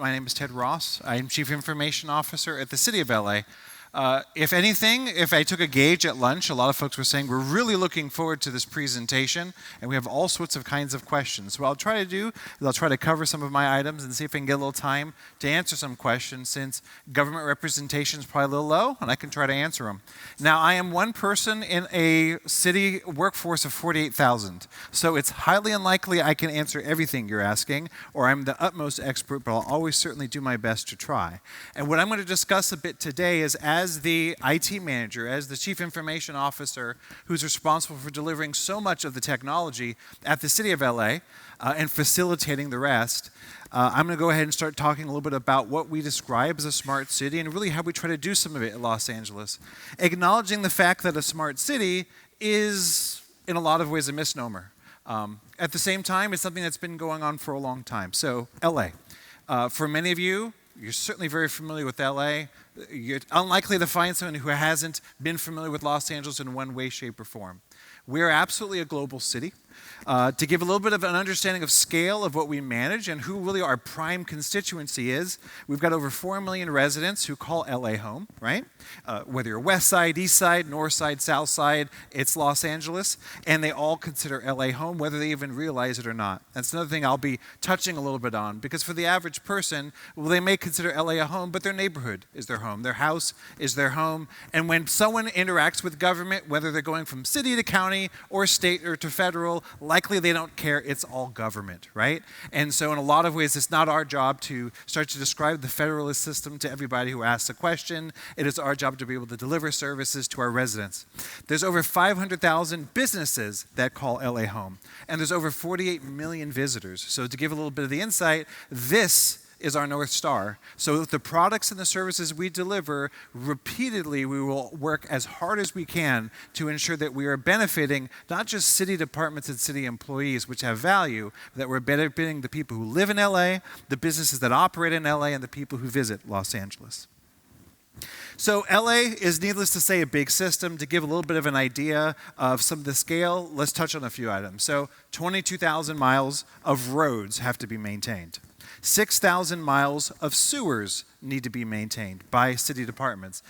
My name is Ted Ross. I'm Chief Information Officer at the City of LA. If anything, if I took a gauge at lunch, a lot of folks were saying we're really looking forward to this presentation, and we have all sorts of kinds of questions. So what I'll try to do is I'll try to cover some of my items and see if I can get a little time to answer some questions, since government representation is probably a little low, and I can try to answer them. Now, I am one person in a city workforce of 48,000, so it's highly unlikely I can answer everything you're asking, or I'm the utmost expert, but I'll always certainly do my best to try. And what I'm going to discuss a bit today is, as the IT manager, as the Chief Information Officer who's responsible for delivering so much of the technology at the City of LA and facilitating the rest, I'm going to go ahead and start talking a little bit about what we describe as a smart city and really how we try to do some of it in Los Angeles. Acknowledging the fact that a smart city is, in a lot of ways, a misnomer. At the same time, it's something that's been going on for a long time. So, LA. For many of you, you're certainly very familiar with LA. You're unlikely to find someone who hasn't been familiar with Los Angeles in one way, shape, or form. We are absolutely a global city. To give a little bit of an understanding of scale of what we manage and who really our prime constituency is, we've got over 4 million residents who call LA home, right? Whether you're west side, east side, north side, south side, it's Los Angeles, and they all consider LA home, whether they even realize it or not. That's another thing I'll be touching a little bit on, because for the average person, well, they may consider LA a home, but their neighborhood is their home, their house is their home, and when someone interacts with government, whether they're going from city to county or state or to federal, likely they don't care, it's all government, right? And so in a lot of ways, it's not our job to start to describe the federalist system to everybody who asks a question. It is our job to be able to deliver services to our residents. There's over 500,000 businesses that call LA home, and there's over 48 million visitors. So to give a little bit of the insight, this is our North Star. So with the products and the services we deliver, repeatedly we will work as hard as we can to ensure that we are benefiting not just city departments and city employees, which have value, but that we're benefiting the people who live in LA, the businesses that operate in LA, and the people who visit Los Angeles. So LA is, needless to say, a big system. To give a little bit of an idea of some of the scale, let's touch on a few items. So 22,000 miles of roads have to be maintained. 6,000 miles of sewers need to be maintained by city departments.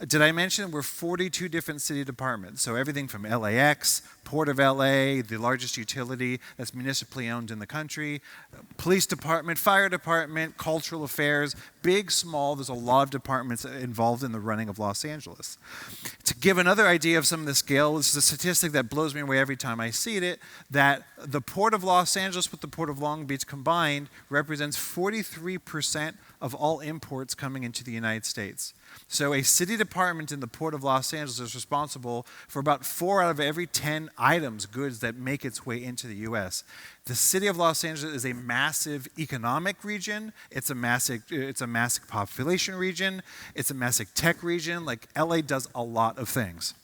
Did I mention we're 42 different city departments? So everything from LAX, Port of LA, the largest utility that's municipally owned in the country, police department, fire department, cultural affairs, big, small, there's a lot of departments involved in the running of Los Angeles. To give another idea of some of the scale, this is a statistic that blows me away every time I see it, that the Port of Los Angeles with the Port of Long Beach combined represents 43% of all imports coming into the United States. So a city department in the Port of Los Angeles is responsible for about 4 out of every 10 items, goods that make its way into the U.S. The city of Los Angeles is a massive economic region. It's a massive population region. It's a massive tech region. Like, LA does a lot of things.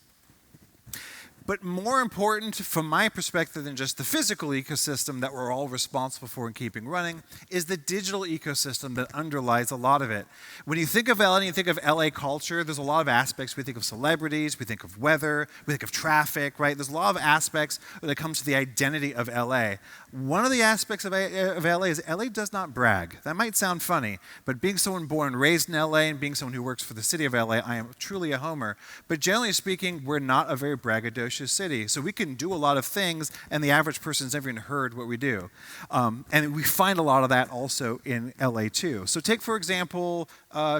But more important from my perspective than just the physical ecosystem that we're all responsible for and keeping running is the digital ecosystem that underlies a lot of it. When you think of LA and you think of LA culture, there's a lot of aspects. We think of celebrities, we think of weather, we think of traffic, right? There's a lot of aspects when it comes to the identity of LA. One of the aspects of LA is LA does not brag. That might sound funny, but being someone born and raised in LA and being someone who works for the city of LA, I am truly a homer. But generally speaking, we're not a very braggadocious city. So we can do a lot of things, and the average person's never even heard what we do. And we find a lot of that also in LA too. So take, for example,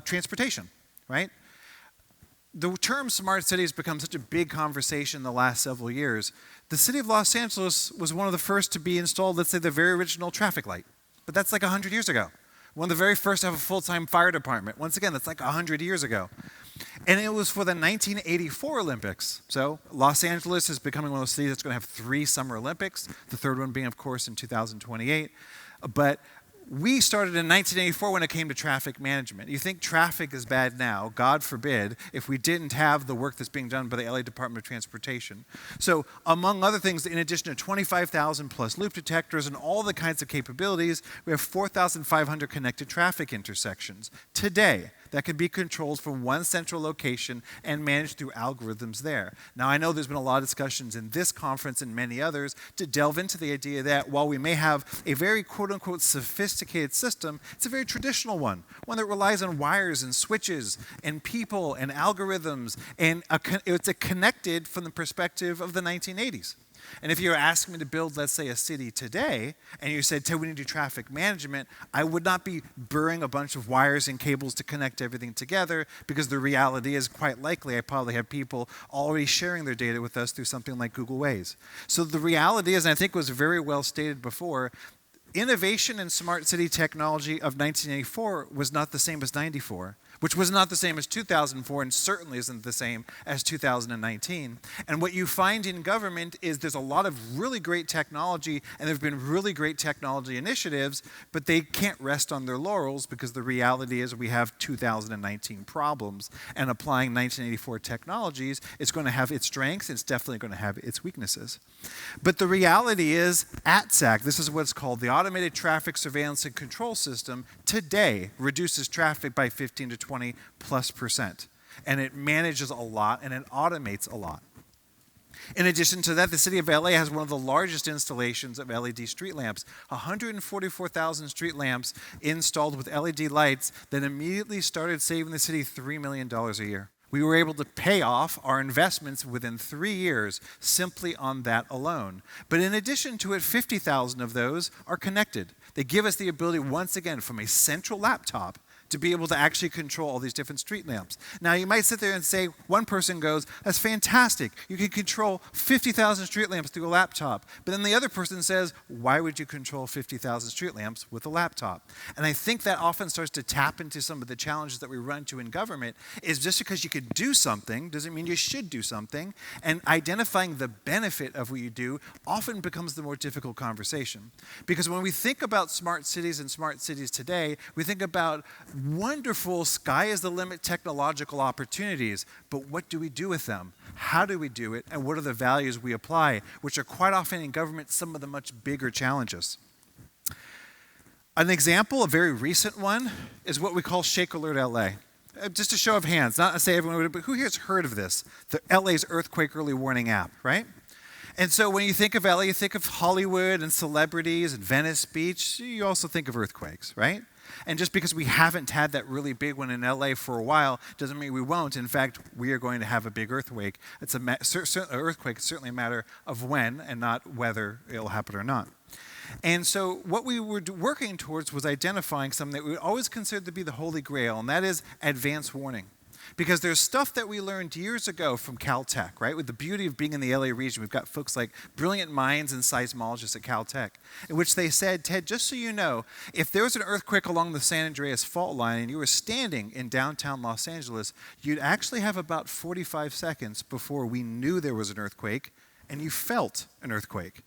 transportation, right? The term smart city has become such a big conversation in the last several years. The city of Los Angeles was one of the first to be installed, let's say, the very original traffic light. But that's like 100 years ago. One of the very first to have a full-time fire department. Once again, that's like 100 years ago. And it was for the 1984 Olympics. So Los Angeles is becoming one of those cities that's going to have 3 Summer Olympics, the third one being, of course, in 2028. But we started in 1984 when it came to traffic management. You think traffic is bad now, God forbid, if we didn't have the work that's being done by the LA Department of Transportation. So among other things, in addition to 25,000 plus loop detectors and all the kinds of capabilities, we have 4,500 connected traffic intersections today. that can be controlled from one central location and managed through algorithms there. Now, I know there's been a lot of discussions in this conference and many others to delve into the idea that while we may have a very quote-unquote sophisticated system, it's a very traditional one that relies on wires and switches and people and algorithms, and it's connected from the perspective of the 1980s. And if you were asking me to build, let's say, a city today, and you said, Ted, we need to do traffic management, I would not be burying a bunch of wires and cables to connect everything together, because the reality is quite likely I probably have people already sharing their data with us through something like Google Waze. So the reality is, and I think it was very well stated before, innovation in smart city technology of 1984 was not the same as 94. Which was not the same as 2004 and certainly isn't the same as 2019. And what you find in government is there's a lot of really great technology, and there have been really great technology initiatives, but they can't rest on their laurels, because the reality is we have 2019 problems, and applying 1984 technologies is going to have its strengths, it's definitely going to have its weaknesses. But the reality is, ATSAC, this is what's called the Automated Traffic Surveillance and Control System, today reduces traffic by 15 to 20+%. And it manages a lot, and it automates a lot. In addition to that, the city of LA has one of the largest installations of LED street lamps, 144,000 street lamps installed with LED lights that immediately started saving the city $3 million a year. We were able to pay off our investments within 3 years simply on that alone. But in addition to it, 50,000 of those are connected. They give us the ability, once again, from a central laptop, to be able to actually control all these different street lamps. Now, you might sit there and say, one person goes, that's fantastic. You can control 50,000 street lamps through a laptop. But then the other person says, why would you control 50,000 street lamps with a laptop? And I think that often starts to tap into some of the challenges that we run into in government, is just because you could do something doesn't mean you should do something. And identifying the benefit of what you do often becomes the more difficult conversation. Because when we think about smart cities and smart cities today, we think about wonderful sky is the limit technological opportunities, but what do we do with them? How do we do it? And what are the values we apply, which are quite often in government some of the much bigger challenges. An example, a very recent one, is what we call Shake Alert LA. Just a show of hands, not to say everyone would, but who here has heard of this? The LA's Earthquake Early Warning app, right? And so when you think of LA, you think of Hollywood and celebrities and Venice Beach. You also think of earthquakes, right? And just because we haven't had that really big one in LA for a while doesn't mean we won't. In fact, we are going to have a big earthquake. It's earthquake. It's certainly a matter of when and not whether it'll happen or not. And so what we were working towards was identifying something that we always considered to be the holy grail, and that is advance warning. Because there's stuff that we learned years ago from Caltech, right? With the beauty of being in the LA region, we've got folks like brilliant minds and seismologists at Caltech, in which they said, Ted, just so you know, if there was an earthquake along the San Andreas fault line and you were standing in downtown Los Angeles, you'd actually have about 45 seconds before we knew there was an earthquake and you felt an earthquake.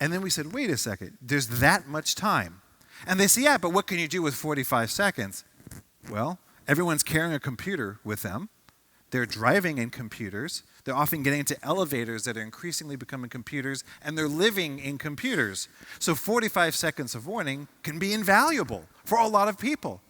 And then we said, wait a second, there's that much time. And they say, yeah, but what can you do with 45 seconds? Well, everyone's carrying a computer with them. They're driving in computers. They're often getting into elevators that are increasingly becoming computers, and they're living in computers. So 45 seconds of warning can be invaluable for a lot of people.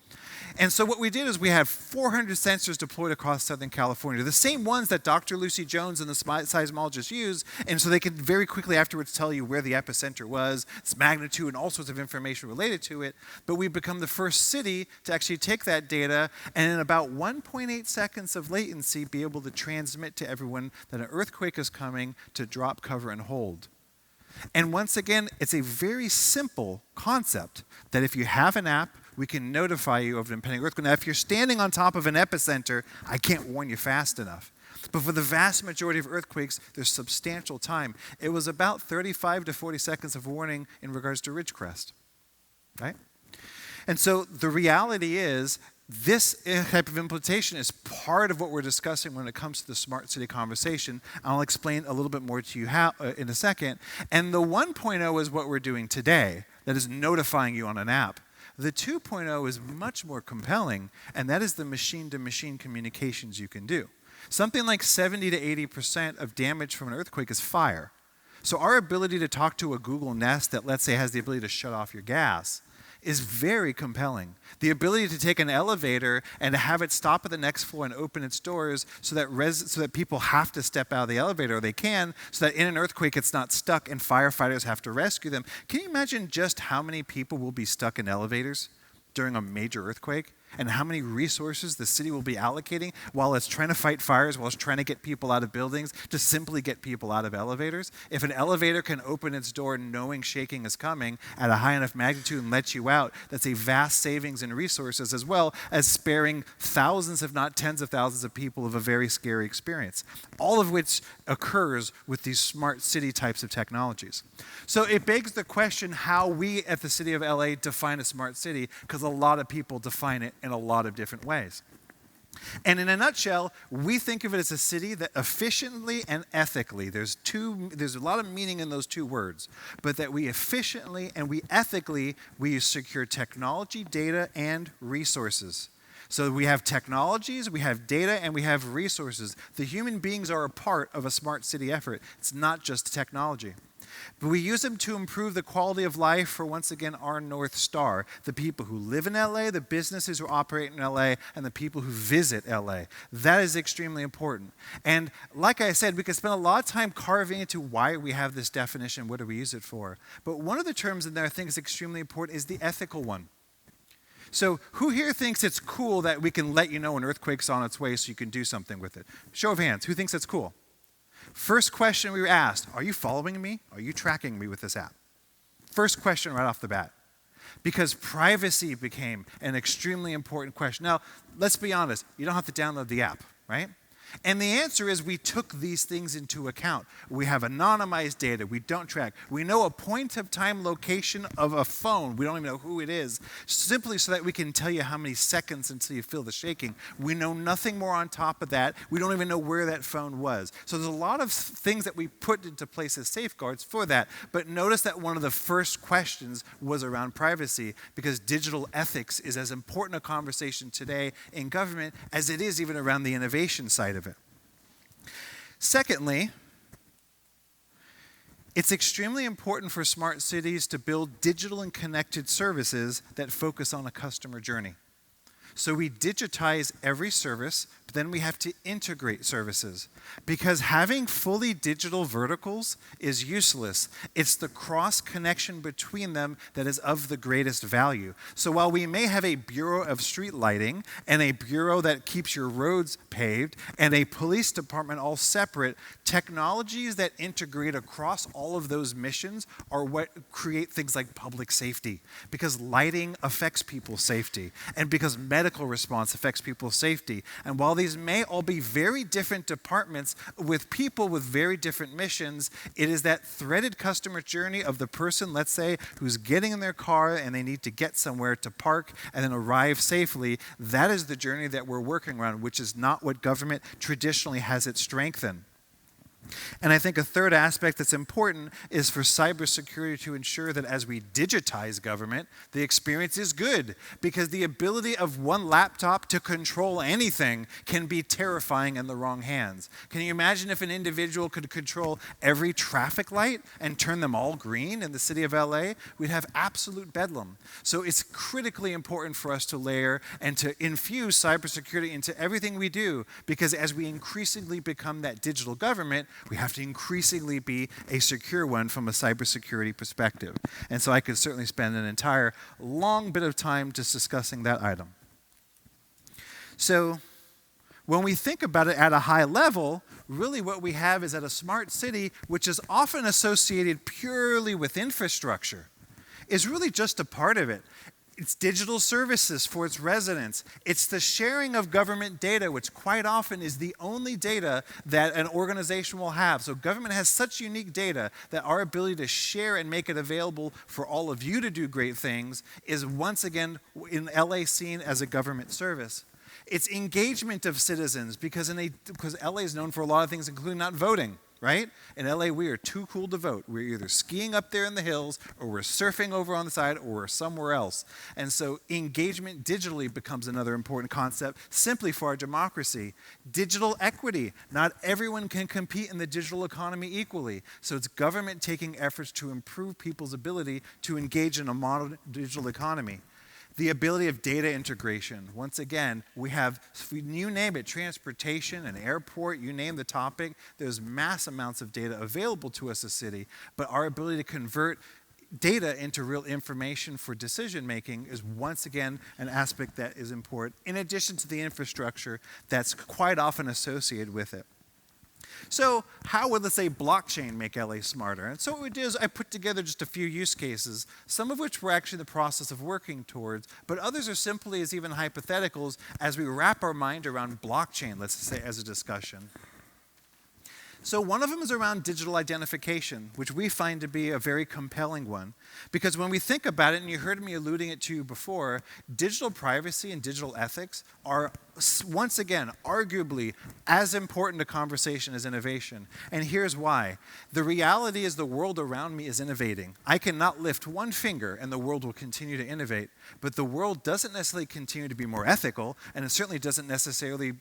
And so what we did is we had 400 sensors deployed across Southern California, the same ones that Dr. Lucy Jones and the seismologists use, and so they can very quickly afterwards tell you where the epicenter was, its magnitude, and all sorts of information related to it. But we've become the first city to actually take that data and in about 1.8 seconds of latency be able to transmit to everyone that an earthquake is coming, to drop, cover, and hold. And once again, it's a very simple concept that if you have an app, we can notify you of an impending earthquake. Now, if you're standing on top of an epicenter, I can't warn you fast enough. But for the vast majority of earthquakes, there's substantial time. It was about 35 to 40 seconds of warning in regards to Ridgecrest, right? And so the reality is, this type of implementation is part of what we're discussing when it comes to the smart city conversation. I'll explain a little bit more to you in a second. And the 1.0 is what we're doing today, that is notifying you on an app. The 2.0 is much more compelling, and that is the machine-to-machine communications you can do. Something like 70 to 80% of damage from an earthquake is fire. So our ability to talk to a Google Nest that, let's say, has the ability to shut off your gas is very compelling. The ability to take an elevator and to have it stop at the next floor and open its doors so that people have to step out of the elevator, or they can, so that in an earthquake it's not stuck and firefighters have to rescue them. Can you imagine just how many people will be stuck in elevators during a major earthquake? And how many resources the city will be allocating while it's trying to fight fires, while it's trying to get people out of buildings, to simply get people out of elevators? If an elevator can open its door knowing shaking is coming at a high enough magnitude and let you out, that's a vast savings in resources, as well as sparing thousands, if not tens of thousands of people of a very scary experience. All of which occurs with these smart city types of technologies. So it begs the question how we at the city of LA define a smart city, because a lot of people define it in a lot of different ways. And in a nutshell, we think of it as a city that efficiently and ethically, there's a lot of meaning in those two words, but that we efficiently and we ethically, we use secure technology, data, and resources. So we have technologies, we have data, and we have resources. The human beings are a part of a smart city effort. It's not just technology. But we use them to improve the quality of life for, once again, our North Star, the people who live in LA, the businesses who operate in LA, and the people who visit LA. That is extremely important. And like I said, we could spend a lot of time carving into why we have this definition, what do we use it for. But one of the terms in there I think is extremely important is the ethical one. So who here thinks it's cool that we can let you know an earthquake's on its way so you can do something with it? Show of hands, who thinks that's cool? First question we were asked, are you following me? Are you tracking me with this app? First question right off the bat. Because privacy became an extremely important question. Now, let's be honest, you don't have to download the app, right? And the answer is we took these things into account. We have anonymized data. We don't track. We know a point-of-time location of a phone. We don't even know who it is, simply so that we can tell you how many seconds until you feel the shaking. We know nothing more on top of that. We don't even know where that phone was. So there's a lot of things that we put into place as safeguards for that. But notice that one of the first questions was around privacy, because digital ethics is as important a conversation today in government as it is even around the innovation side of it. Secondly, it's extremely important for smart cities to build digital and connected services that focus on a customer journey. So we digitize every service, but then we have to integrate services. Because having fully digital verticals is useless. It's the cross-connection between them that is of the greatest value. So while we may have a Bureau of Street Lighting and a bureau that keeps your roads paved and a police department all separate, technologies that integrate across all of those missions are what create things like public safety. Because lighting affects people's safety, and because medical response affects people's safety. And while these may all be very different departments with people with very different missions, it is that threaded customer journey of the person, let's say, who's getting in their car and they need to get somewhere to park and then arrive safely. That is the journey that we're working around, which is not what government traditionally has its strength in. And I think a third aspect that's important is for cybersecurity to ensure that as we digitize government, the experience is good, because the ability of one laptop to control anything can be terrifying in the wrong hands. Can you imagine if an individual could control every traffic light and turn them all green in the city of LA? We'd have absolute bedlam. So it's critically important for us to layer and to infuse cybersecurity into everything we do, because as we increasingly become that digital government, we have to increasingly be a secure one from a cybersecurity perspective. And so I could certainly spend an entire long bit of time just discussing that item. So when we think about it at a high level, really what we have is at a smart city, which is often associated purely with infrastructure, is really just a part of it. It's digital services for its residents. It's the sharing of government data, which quite often is the only data that an organization will have. So government has such unique data that our ability to share and make it available for all of you to do great things is once again in LA seen as a government service. It's engagement of citizens, because LA is known for a lot of things, including not voting. right? In LA, we are too cool to vote. We're either skiing up there in the hills, or we're surfing over on the side, or we're somewhere else. And so engagement digitally becomes another important concept simply for our democracy. Digital equity. Not everyone can compete in the digital economy equally. So it's government taking efforts to improve people's ability to engage in a modern digital economy. The ability of data integration. Once again, we have, you name it, transportation, an airport, you name the topic, there's mass amounts of data available to us as a city, but our ability to convert data into real information for decision making is once again an aspect that is important, in addition to the infrastructure that's quite often associated with it. So how would, let's say, blockchain make LA smarter? And so what we did is I put together just a few use cases, some of which we're actually in the process of working towards, but others are simply as even hypotheticals as we wrap our mind around blockchain, let's say, as a discussion. So one of them is around digital identification, which we find to be a very compelling one. Because when we think about it, and you heard me alluding it to you before, digital privacy and digital ethics are, once again, arguably as important a conversation as innovation. And here's why. The reality is the world around me is innovating. I cannot lift one finger and the world will continue to innovate. But the world doesn't necessarily continue to be more ethical, and it certainly doesn't necessarily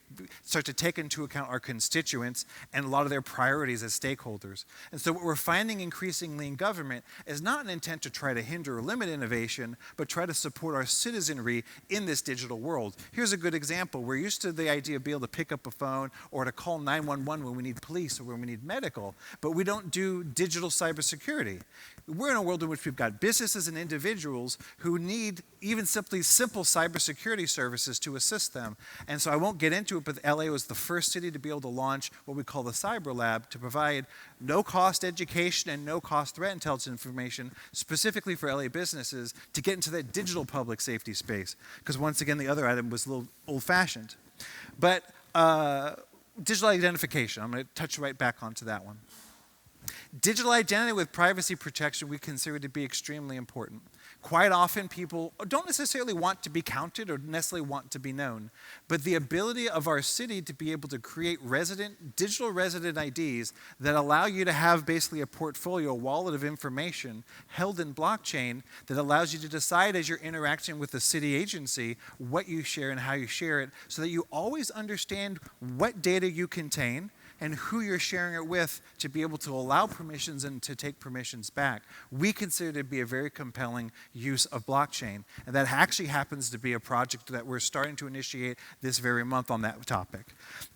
start to take into account our constituents and a lot of their priorities as stakeholders. And so what we're finding increasingly in government is not an intent to try to hinder or limit innovation, but try to support our citizenry in this digital world. Here's a good example. We're used to the idea of being able to pick up a phone or to call 911 when we need police or when we need medical, but we don't do digital cybersecurity. We're in a world in which we've got businesses and individuals who need even simple cybersecurity services to assist them. And so I won't get into it, but LA was the first city to be able to launch what we call the Cyber Lab to provide no-cost education and no-cost threat intelligence information specifically for LA businesses to get into that digital public safety space. Because once again, the other item was a little old-fashioned. But digital identification, I'm going to touch right back onto that one. Digital identity with privacy protection we consider to be extremely important. Quite often people don't necessarily want to be counted or necessarily want to be known, but the ability of our city to be able to create digital resident IDs that allow you to have basically a portfolio, a wallet of information held in blockchain that allows you to decide as you're interacting with the city agency what you share and how you share it, so that you always understand what data you contain and who you're sharing it with to be able to allow permissions and to take permissions back. We consider it to be a very compelling use of blockchain. And that actually happens to be a project that we're starting to initiate this very month on that topic.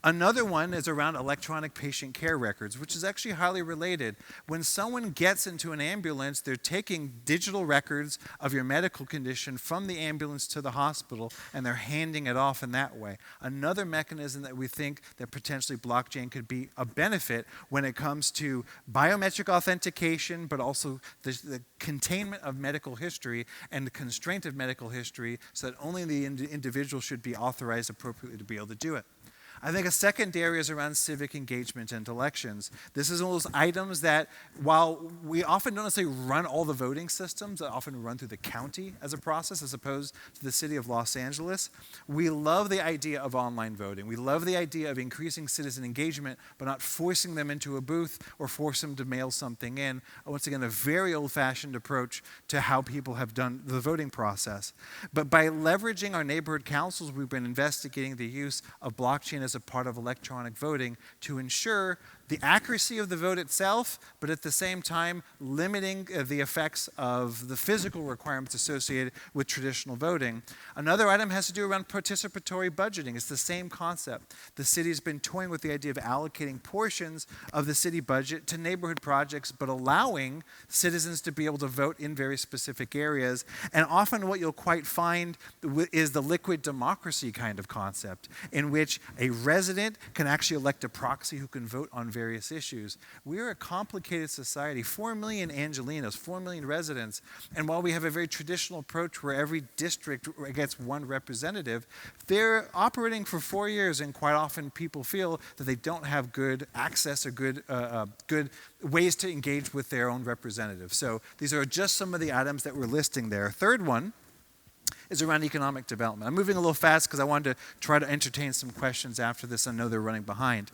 Another one is around electronic patient care records, which is actually highly related. When someone gets into an ambulance, they're taking digital records of your medical condition from the ambulance to the hospital, and they're handing it off in that way. Another mechanism that we think that potentially blockchain could be a benefit when it comes to biometric authentication, but also the containment of medical history and the constraint of medical history, so that only the individual should be authorized appropriately to be able to do it. I think a second area is around civic engagement and elections. This is one of those items that, while we often don't necessarily run all the voting systems, that often run through the county as a process as opposed to the city of Los Angeles, we love the idea of online voting. We love the idea of increasing citizen engagement, but not forcing them into a booth or force them to mail something in. Once again, a very old-fashioned approach to how people have done the voting process. But by leveraging our neighborhood councils, we've been investigating the use of blockchain as a part of electronic voting to ensure the accuracy of the vote itself, but at the same time limiting the effects of the physical requirements associated with traditional voting. Another item has to do around participatory budgeting. It's the same concept. The city's been toying with the idea of allocating portions of the city budget to neighborhood projects, but allowing citizens to be able to vote in very specific areas. And often what you'll quite find is the liquid democracy kind of concept, in which a resident can actually elect a proxy who can vote on various issues. We are a complicated society, 4 million Angelinos, 4 million residents, and while we have a very traditional approach where every district gets one representative, they're operating for 4 years, and quite often people feel that they don't have good access or good ways to engage with their own representatives. So these are just some of the items that we're listing there. Third one is around economic development. I'm moving a little fast because I wanted to try to entertain some questions after this. I know they're running behind.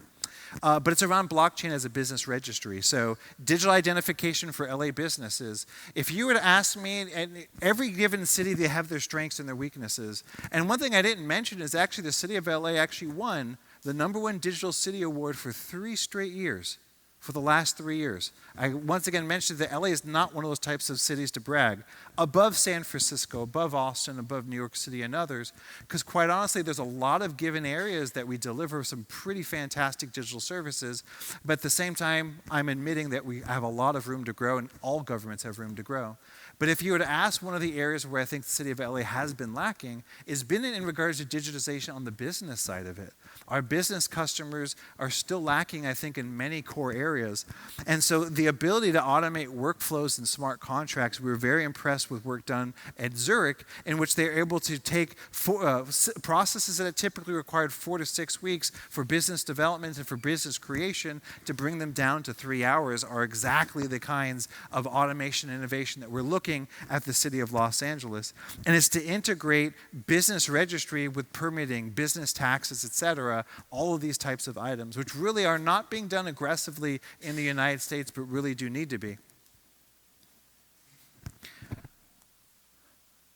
But it's around blockchain as a business registry. So digital identification for LA businesses. If you were to ask me, in every given city, they have their strengths and their weaknesses. And one thing I didn't mention is actually the city of LA actually won the #1 Digital City Award for 3 straight years. For the last 3 years. I once again mentioned that LA is not one of those types of cities to brag. Above San Francisco, above Austin, above New York City and others, because quite honestly, there's a lot of given areas that we deliver some pretty fantastic digital services, but at the same time, I'm admitting that we have a lot of room to grow, and all governments have room to grow. But if you were to ask, one of the areas where I think the city of LA has been lacking is been in regards to digitization on the business side of it. Our business customers are still lacking, I think, in many core areas. And so the ability to automate workflows and smart contracts, we were very impressed with work done at Zurich, in which they're able to take processes that typically required 4 to 6 weeks for business development and for business creation to bring them down to 3 hours are exactly the kinds of automation and innovation that we're looking at the city of Los Angeles. And it's to integrate business registry with permitting, business taxes, et cetera, all of these types of items, which really are not being done aggressively in the United States, but really do need to be.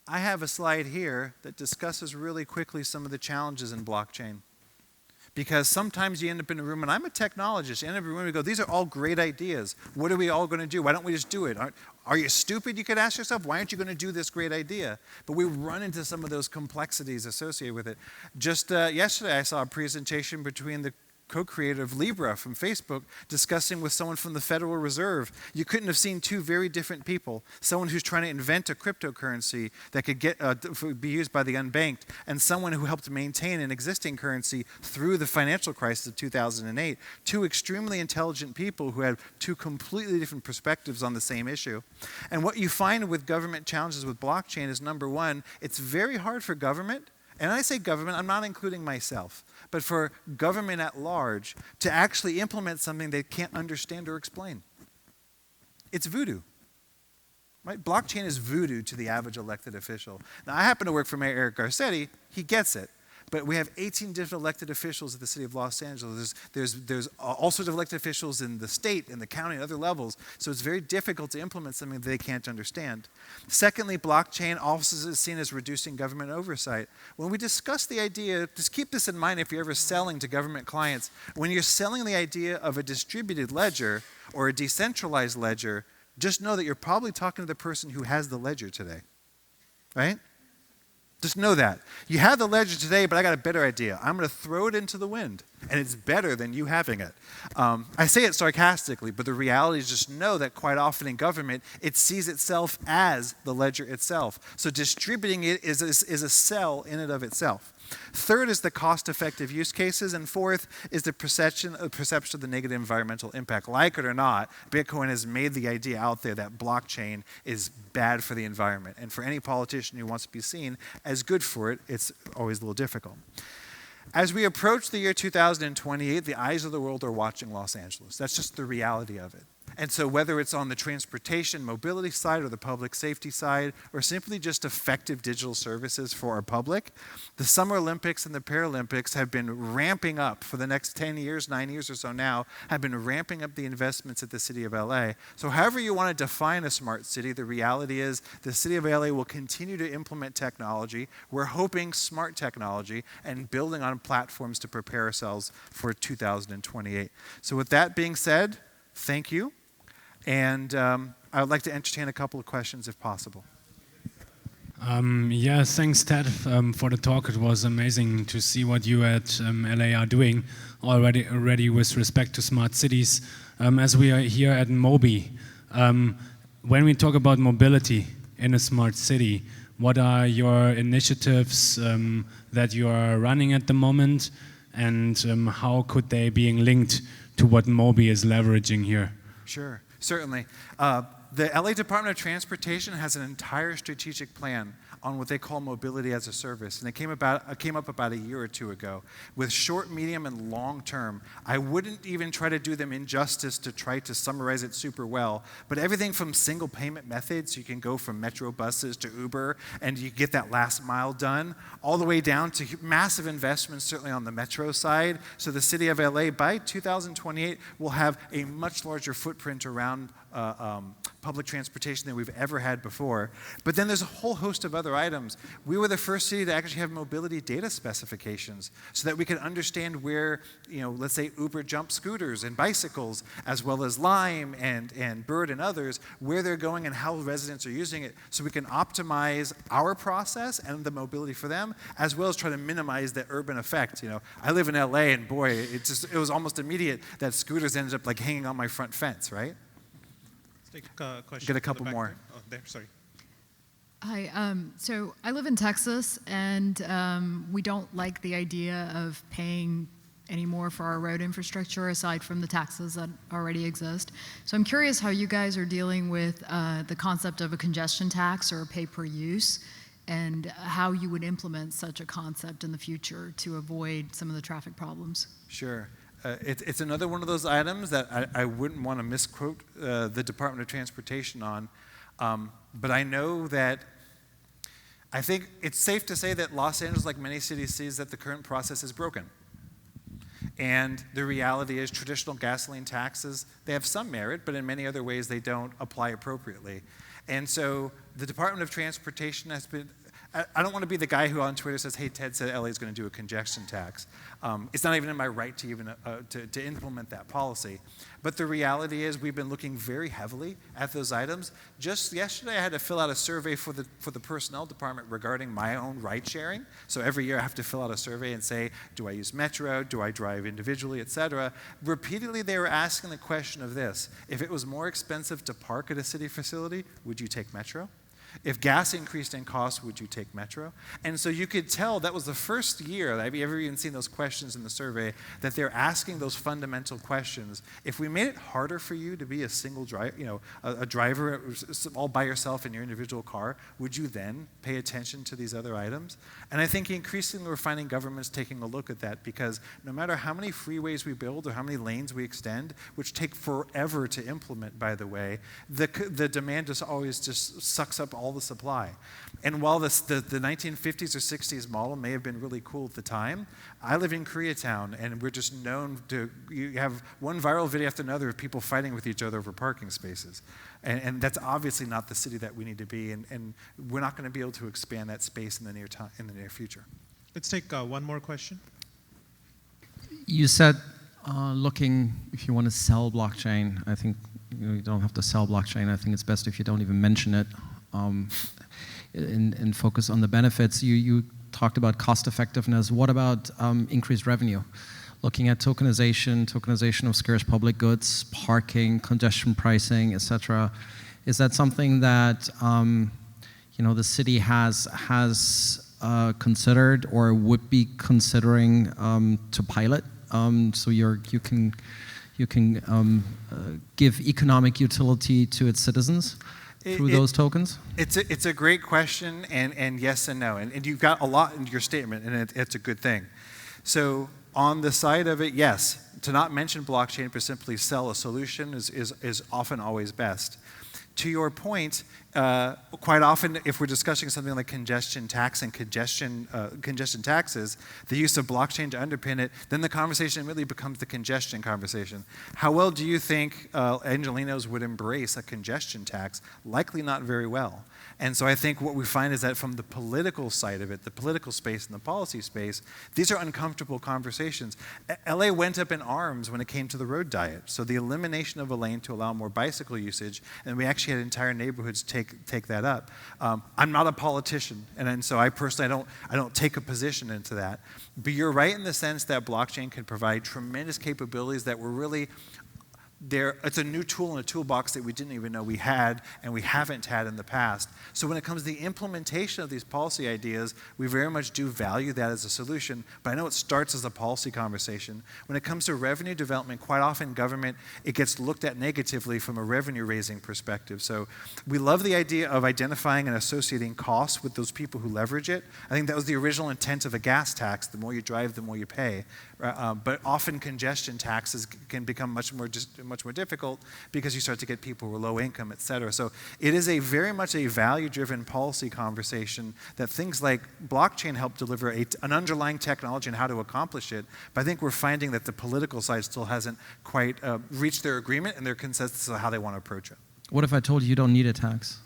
I have a slide here that discusses really quickly some of the challenges in blockchain. Because sometimes you end up in a room, and I'm a technologist, you end up in a room and you go, these are all great ideas. What are we all going to do? Why don't we just do it? Are you stupid, you could ask yourself? Why aren't you going to do this great idea? But we run into some of those complexities associated with it. Just yesterday, I saw a presentation between the co-creator of Libra from Facebook discussing with someone from the Federal Reserve. You couldn't have seen two very different people. Someone who's trying to invent a cryptocurrency that could be used by the unbanked, and someone who helped maintain an existing currency through the financial crisis of 2008. Two extremely intelligent people who had two completely different perspectives on the same issue. And what you find with government challenges with blockchain is, number one, it's very hard for government, and I say government, I'm not including myself, but for government at large to actually implement something they can't understand or explain. It's voodoo. Right? Blockchain is voodoo to the average elected official. Now, I happen to work for Mayor Eric Garcetti. He gets it. But we have 18 different elected officials at the city of Los Angeles. There's all sorts of elected officials in the state, in the county, and other levels. So it's very difficult to implement something that they can't understand. Secondly, blockchain also is seen as reducing government oversight. When we discuss the idea, just keep this in mind if you're ever selling to government clients. When you're selling the idea of a distributed ledger or a decentralized ledger, just know that you're probably talking to the person who has the ledger today, right? Just know that. You have the ledger today, but I got a better idea. I'm going to throw it into the wind, and it's better than you having it. I say it sarcastically, but the reality is just know that quite often in government, it sees itself as the ledger itself. So distributing it is a sell in and of itself. Third is the cost-effective use cases, and fourth is the perception of the negative environmental impact. Like it or not, Bitcoin has made the idea out there that blockchain is bad for the environment. And for any politician who wants to be seen as good for it, it's always a little difficult. As we approach the year 2028, the eyes of the world are watching Los Angeles. That's just the reality of it. And so whether it's on the transportation, mobility side or the public safety side, or simply just effective digital services for our public, the Summer Olympics and the Paralympics have been ramping up for the next 10 years, 9 years or so now, have been ramping up the investments at the city of LA. So however you want to define a smart city, the reality is the city of LA will continue to implement technology. We're hoping smart technology and building on platforms to prepare ourselves for 2028. So with that being said, thank you. And I would like to entertain a couple of questions if possible. Yeah, thanks, Ted, for the talk. It was amazing to see what you at LA are doing already with respect to smart cities. As we are here at MOBI, when we talk about mobility in a smart city, what are your initiatives that you are running at the moment, and how could they be linked to what MOBI is leveraging here? Sure. Certainly. The LA Department of Transportation has an entire strategic plan on what they call mobility as a service, and it came up about a year or two ago with short, medium, and long term. I wouldn't even try to do them injustice to try to summarize it super well, but everything from single payment methods, so you can go from metro buses to Uber, and you get that last mile done, all the way down to massive investments, certainly on the metro side. So the city of LA, by 2028, will have a much larger footprint around public transportation than we've ever had before. But then there's a whole host of other items. We were the first city to actually have mobility data specifications so that we could understand where, let's say Uber jump scooters and bicycles, as well as Lime and Bird and others, where they're going and how residents are using it, so we can optimize our process and the mobility for them, as well as try to minimize the urban effect. I live in LA, and boy, it was almost immediate that scooters ended up like hanging on my front fence, right? Take a question. Get a couple more. Oh, there, sorry. Hi, so I live in Texas, and we don't like the idea of paying any more for our road infrastructure aside from the taxes that already exist. So I'm curious how you guys are dealing with the concept of a congestion tax or a pay per use, and how you would implement such a concept in the future to avoid some of the traffic problems. Sure. It's another one of those items that I wouldn't want to misquote the Department of Transportation on, but I know that I think it's safe to say that Los Angeles, like many cities, sees that the current process is broken. And the reality is traditional gasoline taxes, they have some merit, but in many other ways they don't apply appropriately. And so the Department of Transportation has been, I don't want to be the guy who on Twitter says, hey, Ted said LA is going to do a congestion tax. It's not even in my right to even to implement that policy. But the reality is we've been looking very heavily at those items. Just yesterday I had to fill out a survey for the personnel department regarding my own ride sharing. So every year I have to fill out a survey and say, do I use Metro? Do I drive individually, et cetera? Repeatedly they were asking the question of this: if it was more expensive to park at a city facility, would you take Metro? If gas increased in cost, would you take Metro? And so you could tell that was the first year that I've ever even seen those questions in the survey, that they're asking those fundamental questions. If we made it harder for you to be a single driver, a driver all by yourself in your individual car, would you then pay attention to these other items? And I think increasingly we're finding governments taking a look at that, because no matter how many freeways we build or how many lanes we extend, which take forever to implement, by the way, the demand just always just sucks up all the supply. And while the 1950s or 60s model may have been really cool at the time, I live in Koreatown, and we're just known to, you have one viral video after another of people fighting with each other over parking spaces. And that's obviously not the city that we need to be, and we're not going to be able to expand that space in the near future. Let's take one more question. You said looking, if you want to sell blockchain, I think you don't have to sell blockchain. I think it's best if you don't even mention it. And focus on the benefits. You talked about cost effectiveness. What about increased revenue? Looking at tokenization of scarce public goods, parking, congestion pricing, etc. Is that something that the city has considered or would be considering to pilot? So you can give economic utility to its citizens through those tokens? It's a great question, and yes and no. And you've got a lot in your statement, and it's a good thing. So on the side of it, yes, to not mention blockchain but simply sell a solution is often always best. To your point, quite often if we're discussing something like congestion tax and congestion taxes, the use of blockchain to underpin it, then the conversation really becomes the congestion conversation. How well do you think Angelenos would embrace a congestion tax? Likely not very well. And so I think what we find is that from the political side of it, the political space and the policy space, these are uncomfortable conversations. LA went up in arms when it came to the road diet. So the elimination of a lane to allow more bicycle usage, and we actually had entire neighborhoods take that up. I'm not a politician, and so I personally I don't take a position into that. But you're right in the sense that blockchain can provide tremendous capabilities that were really it's a new tool in a toolbox that we didn't even know we had and we haven't had in the past. So when it comes to the implementation of these policy ideas, we very much do value that as a solution, but I know it starts as a policy conversation. When it comes to revenue development, quite often government, it gets looked at negatively from a revenue raising perspective. So we love the idea of identifying and associating costs with those people who leverage it. I think that was the original intent of a gas tax. The more you drive, the more you pay. But often congestion taxes can become much more difficult because you start to get people who are low income, et cetera. So it is very much a value-driven policy conversation that things like blockchain help deliver an underlying technology and how to accomplish it. But I think we're finding that the political side still hasn't quite reached their agreement and their consensus of how they want to approach it. What if I told you you don't need a tax?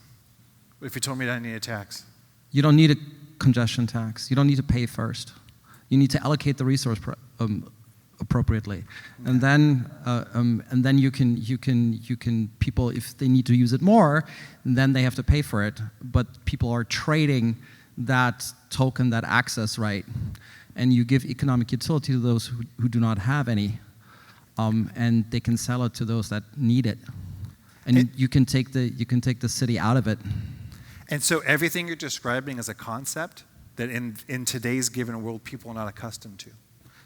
If you told me that I need a tax? You don't need a congestion tax. You don't need to pay first. You need to allocate the resource appropriately, and then you can people, if they need to use it more, then they have to pay for it. But people are trading that token, that access right, and you give economic utility to those who do not have any, and they can sell it to those that need it, and you can take the city out of it. And so everything you're describing is a concept that in today's given world people are not accustomed to.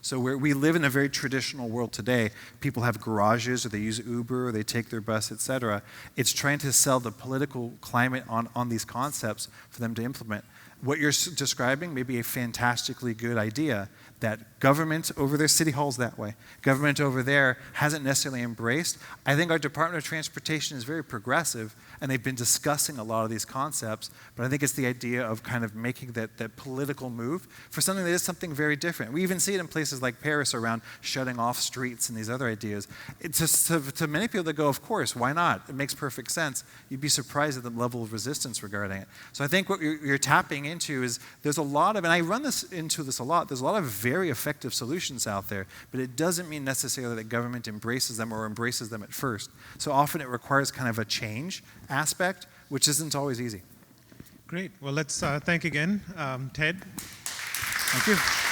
So we live in a very traditional world today. People have garages, or they use Uber, or they take their bus, et cetera. It's trying to sell the political climate on these concepts for them to implement. What you're describing may be a fantastically good idea that government over there, City Hall's that way, government over there hasn't necessarily embraced. I think our Department of Transportation is very progressive, and they've been discussing a lot of these concepts, but I think it's the idea of kind of making that political move for something that is something very different. We even see it in places like Paris around shutting off streets and these other ideas. To many people that go, of course, why not? It makes perfect sense. You'd be surprised at the level of resistance regarding it. So I think what you're tapping into is there's a lot of, and I run into this a lot, there's a lot of very effective solutions out there, but it doesn't mean necessarily that government embraces them or embraces them at first. So often it requires kind of a change aspect, which isn't always easy. Great. Well, let's thank again Ted. Thank you.